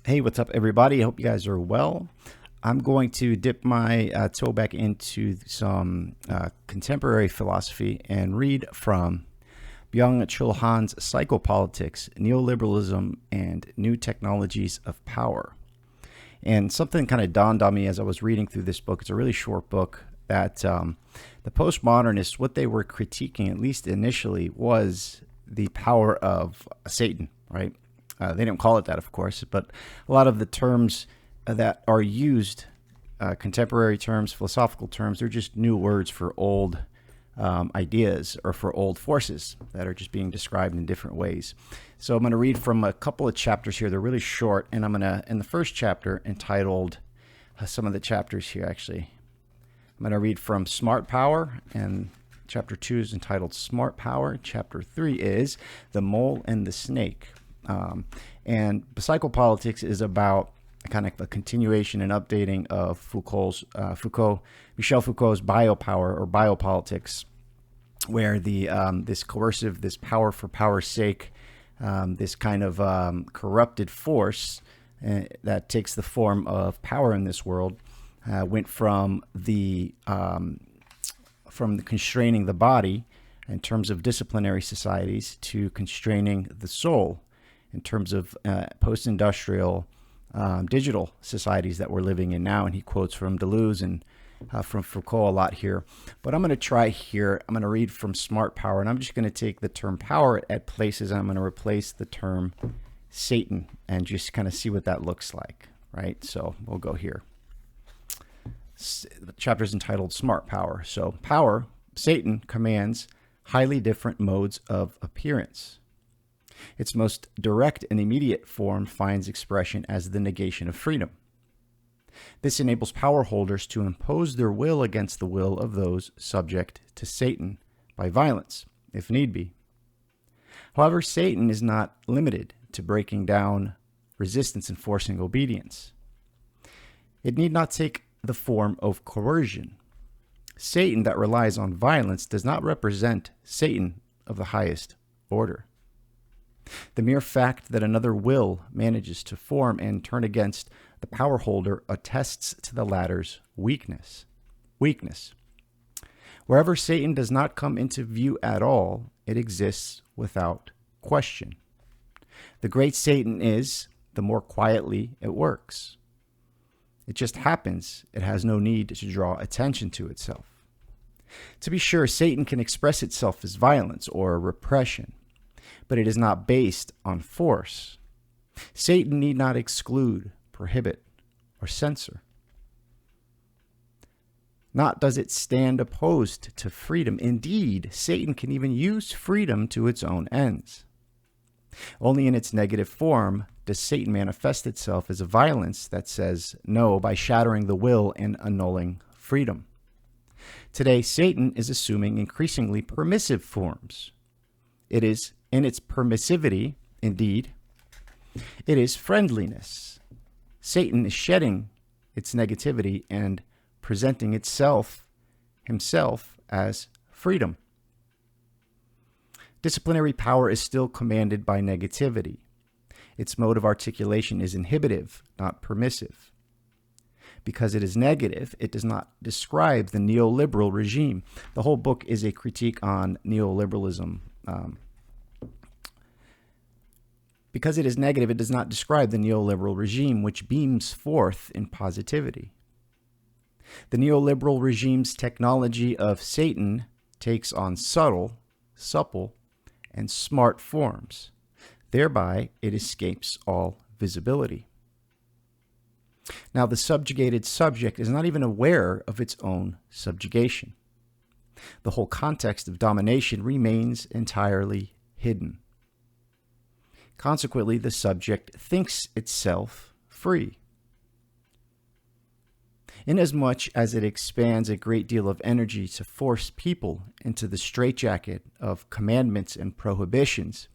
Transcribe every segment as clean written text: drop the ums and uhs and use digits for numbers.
Hey, what's up, everybody? I hope you guys are well. I'm going to dip my toe back into some contemporary philosophy and read from Byung-Chulhan's Psychopolitics, Neoliberalism, and New Technologies of Power. And something kind of dawned on me as I was reading through this book. It's a really short book that the postmodernists, what they were critiquing, at least initially, was the power of Satan, right? They don't call it that, of course, but a lot of the terms that are used, contemporary terms, philosophical terms, they're just new words for old ideas or for old forces that are just being described in different ways. So I'm going to read from a couple of chapters here. They're really short, and I'm going to, in the first chapter, entitled, some of the chapters here actually, I'm going to read from Smart Power, and chapter 2 is entitled Smart Power. Chapter 3 is The Mole and the Snake. And Psychopolitics is about kind of a continuation and updating of Michel Foucault's biopower or biopolitics, where the this coercive, this power for power's sake, this kind of corrupted force that takes the form of power in this world, went from the constraining the body in terms of disciplinary societies to constraining the soul in terms of post-industrial digital societies that we're living in now. And he quotes from Deleuze and from Foucault a lot here. But I'm going to try here. I'm going to read from Smart Power, and I'm just going to take the term power at places, and I'm going to replace the term Satan and just kind of see what that looks like, right? So we'll go here. The chapter is entitled Smart Power. So power, Satan commands highly different modes of appearance. Its most direct and immediate form finds expression as the negation of freedom. This enables power holders to impose their will against the will of those subject to Satan by violence, if need be. However, Satan is not limited to breaking down resistance and forcing obedience. It need not take the form of coercion. Satan that relies on violence does not represent Satan of the highest order. The mere fact that another will manages to form and turn against the power holder attests to the latter's weakness. Wherever Satan does not come into view at all, it exists without question. The great Satan is, the more quietly it works. It just happens it has no need to draw attention to itself. To be sure, Satan can express itself as violence or repression, but it is not based on force. Satan need not exclude, prohibit, or censor. Not does it stand opposed to freedom. Indeed, Satan can even use freedom to its own ends. Only in its negative form does Satan manifest itself as a violence that says no by shattering the will and annulling freedom. Today, Satan is assuming increasingly permissive forms. It is in its permissivity, indeed, it is friendliness. Satan is shedding its negativity and presenting himself as freedom. Disciplinary power is still commanded by negativity. Its mode of articulation is inhibitive, not permissive. Because it is negative, it does not describe the neoliberal regime. The whole book is a critique on neoliberalism. Because it is negative, it does not describe the neoliberal regime, which beams forth in positivity. The neoliberal regime's technology of Satan takes on subtle, supple, and smart forms. Thereby, it escapes all visibility. Now, the subjugated subject is not even aware of its own subjugation. The whole context of domination remains entirely hidden. Consequently, the subject thinks itself free. Inasmuch as it expands a great deal of energy to force people into the straitjacket of commandments and prohibitions,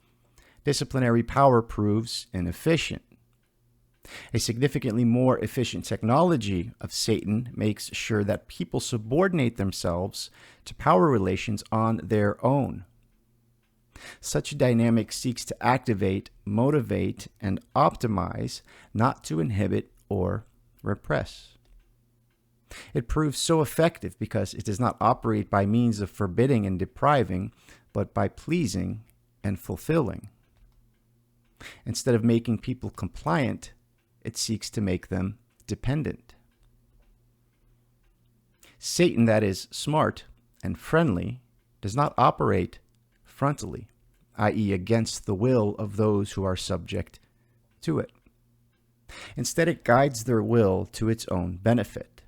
disciplinary power proves inefficient. A significantly more efficient technology of Satan makes sure that people subordinate themselves to power relations on their own. Such a dynamic seeks to activate, motivate, and optimize, not to inhibit or repress. It proves so effective because it does not operate by means of forbidding and depriving, but by pleasing and fulfilling. Instead of making people compliant, it seeks to make them dependent. Satan, that is smart and friendly, does not operate frontally, i.e., against the will of those who are subject to it. Instead, it guides their will to its own benefit.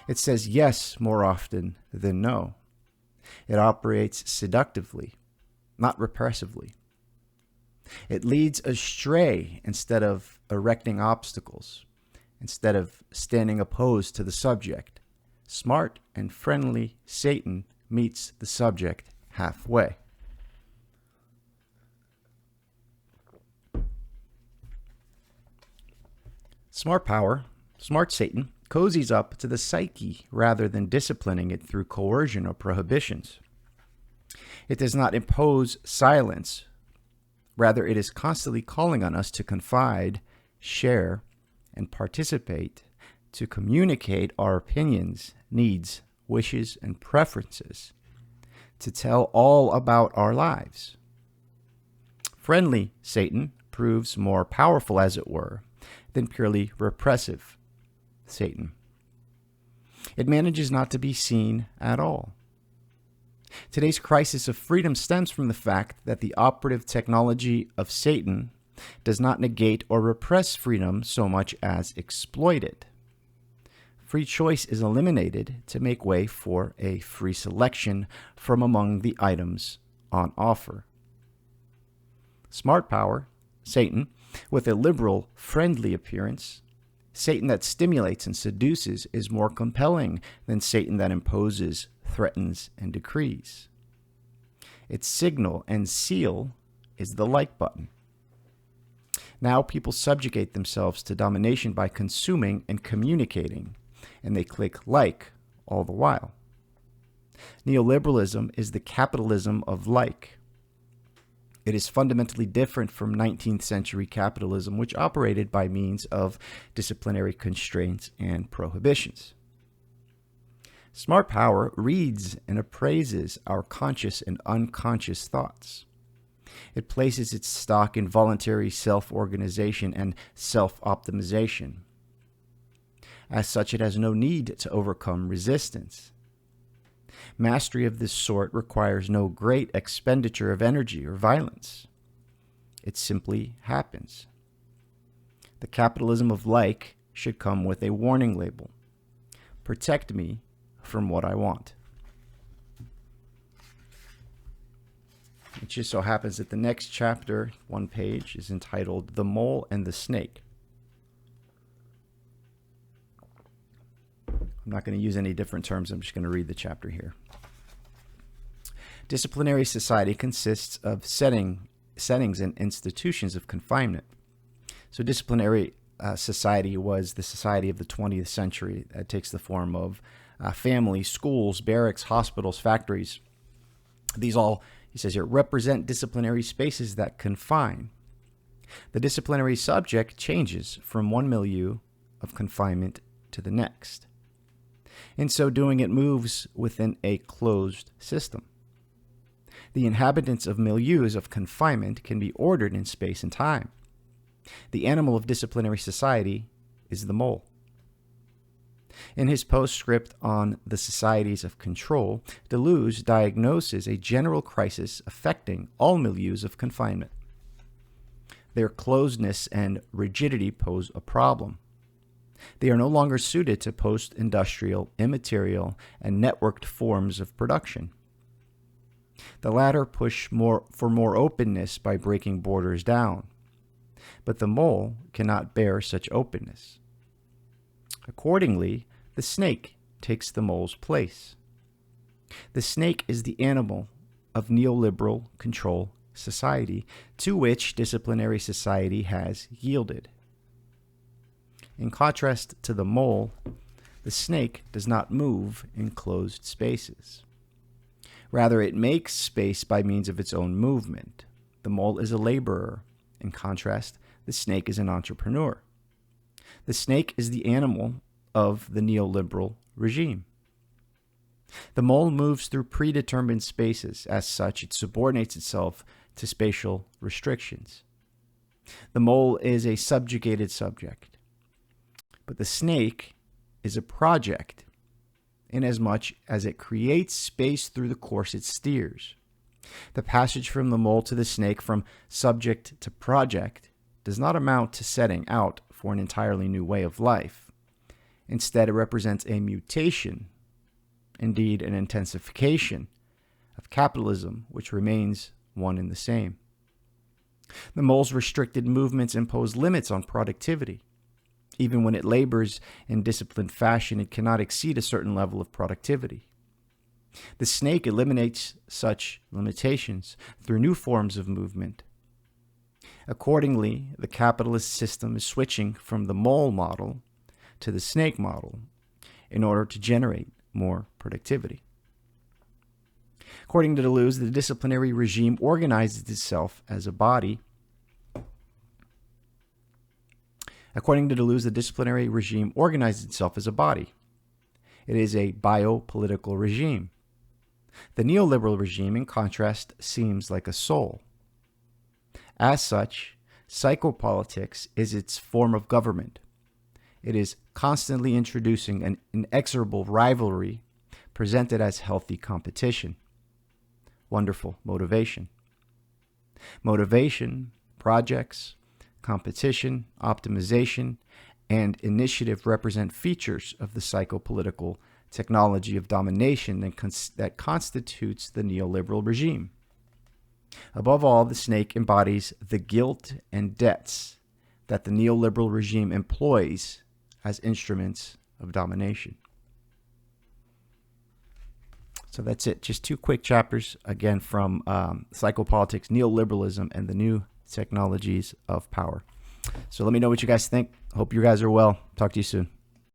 It says yes more often than no. It operates seductively, not repressively. It leads astray instead of erecting obstacles, instead of standing opposed to the subject. Smart and friendly Satan meets the subject halfway. Smart power, smart Satan, cozies up to the psyche rather than disciplining it through coercion or prohibitions. It does not impose silence. Rather, it is constantly calling on us to confide, share, and participate, to communicate our opinions, needs, wishes, and preferences, to tell all about our lives. Friendly Satan proves more powerful, as it were, than purely repressive Satan. It manages not to be seen at all. Today's crisis of freedom stems from the fact that the operative technology of Satan does not negate or repress freedom so much as exploit it. Free choice is eliminated to make way for a free selection from among the items on offer. Smart power, Satan, with a liberal, friendly appearance, Satan that stimulates and seduces, is more compelling than Satan that imposes, threatens, and decrees. Its signal and seal is the like button. Now people subjugate themselves to domination by consuming and communicating, and they click like all the while. Neoliberalism is the capitalism of like. It is fundamentally different from 19th century capitalism, which operated by means of disciplinary constraints and prohibitions. Smart power reads and appraises our conscious and unconscious thoughts. It places its stock in voluntary self-organization and self-optimization. As such, it has no need to overcome resistance. Mastery of this sort requires no great expenditure of energy or violence. It simply happens. The capitalism of like should come with a warning label. Protect me from what I want. It just so happens that the next chapter, one page, is entitled The Mole and the Snake. I'm not going to use any different terms. I'm just going to read the chapter here. Disciplinary society consists of settings and institutions of confinement. So disciplinary society was the society of the 20th century. That takes the form of families, schools, barracks, hospitals, factories. These all, he says here, represent disciplinary spaces that confine. The disciplinary subject changes from one milieu of confinement to the next. In so doing, it moves within a closed system. The inhabitants of milieus of confinement can be ordered in space and time. The animal of disciplinary society is the mole. In his postscript on the societies of control, Deleuze diagnoses a general crisis affecting all milieus of confinement. Their closedness and rigidity pose a problem. They are no longer suited to post-industrial, immaterial, and networked forms of production. The latter push for more openness by breaking borders down, but the mole cannot bear such openness. Accordingly, the snake takes the mole's place. The snake is the animal of neoliberal control society, to which disciplinary society has yielded. In contrast to the mole, the snake does not move in closed spaces. Rather, it makes space by means of its own movement. The mole is a laborer. In contrast, the snake is an entrepreneur. The snake is the animal of the neoliberal regime. The mole moves through predetermined spaces. As such, it subordinates itself to spatial restrictions. The mole is a subjugated subject. But the snake is a project, inasmuch as it creates space through the course it steers. The passage from the mole to the snake, from subject to project, does not amount to setting out for an entirely new way of life. Instead, it represents a mutation, indeed an intensification, of capitalism, which remains one and the same. The mole's restricted movements impose limits on productivity. Even when it labors in disciplined fashion, it cannot exceed a certain level of productivity. The snake eliminates such limitations through new forms of movement. Accordingly, the capitalist system is switching from the mole model to the snake model in order to generate more productivity. According to Deleuze, the disciplinary regime organizes itself as a body. According to Deleuze, the disciplinary regime organizes itself as a body. It is a biopolitical regime. The neoliberal regime, in contrast, seems like a soul. As such, psychopolitics is its form of government. It is constantly introducing an inexorable rivalry presented as healthy competition. Wonderful motivation. Motivation, projects, competition, optimization, and initiative represent features of the psychopolitical technology of domination that constitutes the neoliberal regime. Above all, the snake embodies the guilt and debts that the neoliberal regime employs as instruments of domination. So that's it. Just two quick chapters, again, from Psychopolitics, Neoliberalism, and the New Technologies of Power. So let me know what you guys think. Hope you guys are well. Talk to you soon.